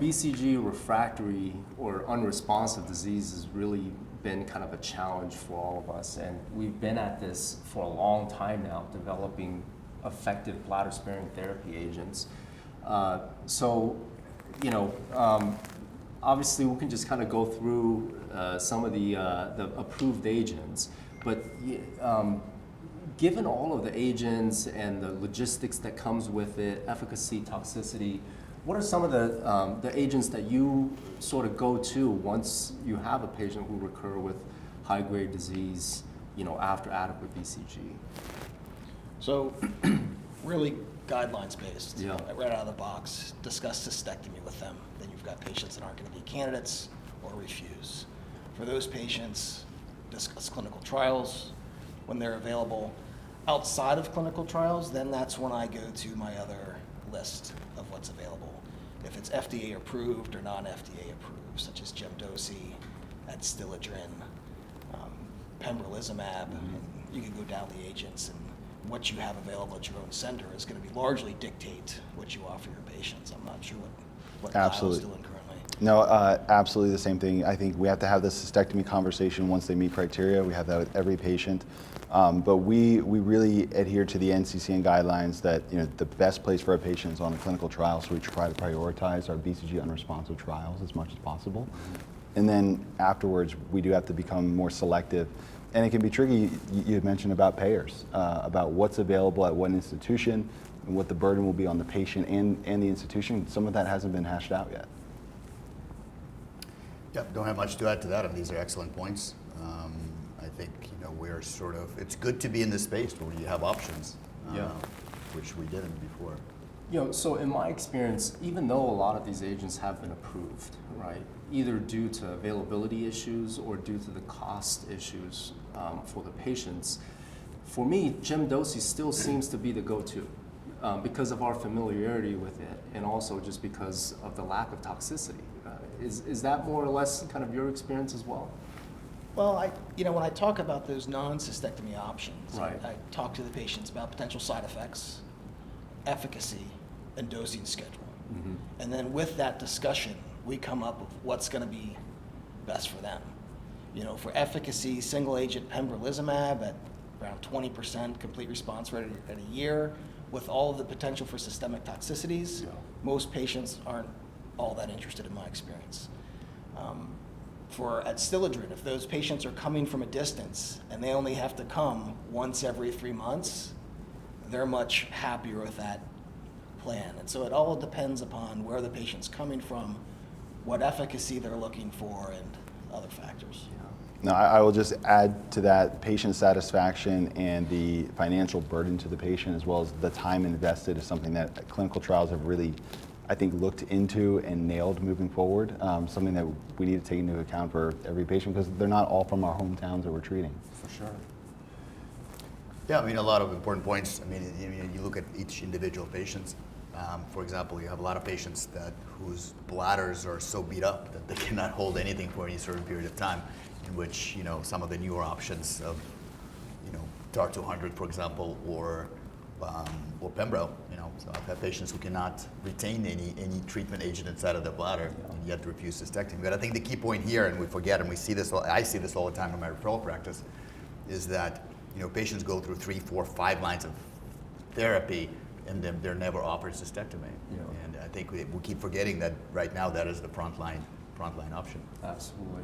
BCG refractory or unresponsive disease has really been kind of a challenge for all of us, and we've been at this for a long time now, developing effective bladder-sparing therapy agents. Obviously we can just kind of go through some of the approved agents, but given all of the agents and the logistics that comes with it, efficacy, toxicity, what are some of the agents that you sort of go to once you have a patient who recur with high-grade disease, after adequate BCG? So, really guidelines-based. Yeah. Right out of the box, discuss cystectomy with them. Then you've got patients that aren't going to be candidates or refuse. For those patients, discuss clinical trials when they're available. Outside of clinical trials, then that's when I go to my other list of what's available. If it's FDA approved or non-FDA approved, such as doce, adstiladrin, pembrolizumab, and you can go down the agents, and what you have available at your own center is going to be largely dictate what you offer your patients. I'm not sure what Kyle's doing currently. No, absolutely the same thing. I think we have to have the cystectomy conversation once they meet criteria. We have that with every patient. But we really adhere to the NCCN guidelines that the best place for our patients is on a clinical trial, so we try to prioritize our BCG-unresponsive trials as much as possible. And then afterwards, we do have to become more selective. And it can be tricky. You had mentioned about payers, about what's available at what institution, and what the burden will be on the patient and the institution. Some of that hasn't been hashed out yet. Yeah, don't have much to add to that. I mean, these are excellent points. I think we're it's good to be in this space where you have options, which we didn't before. So in my experience, even though a lot of these agents have been approved, right, either due to availability issues or due to the cost issues for the patients, for me, doce still seems to be the go-to because of our familiarity with it, and also just because of the lack of toxicity. Is that more or less kind of your experience as well? Well, when I talk about those non-cystectomy options, right, I talk to the patients about potential side effects, efficacy, and dosing schedule. Mm-hmm. And then with that discussion, we come up with what's going to be best for them. For efficacy, single agent pembrolizumab at around 20% complete response rate at a year, with all of the potential for systemic toxicities, most patients aren't all that interested in my experience. For adstiladrin, if those patients are coming from a distance and they only have to come once every 3 months, they're much happier with that plan. And so it all depends upon where the patient's coming from, what efficacy they're looking for, and other factors. No, I will just add to that, patient satisfaction and the financial burden to the patient, as well as the time invested, is something that clinical trials have really, I think, looked into and nailed moving forward. Something that we need to take into account for every patient, because they're not all from our hometowns that we're treating. For sure. Yeah, I mean, a lot of important points. I mean, you look at each individual patient. For example, you have a lot of patients whose bladders are so beat up that they cannot hold anything for any certain period of time, in which some of the newer options of TAR 200, for example, or Pembro. So I've had patients who cannot retain any treatment agent inside of their bladder, and yet refuse cystectomy. But I think the key point here, and we forget, and we see this, I see this all the time in my referral practice, is that patients go through 3, 4, 5 lines of therapy, and then they're never offered cystectomy. And I think we keep forgetting that right now that is the frontline option. Absolutely.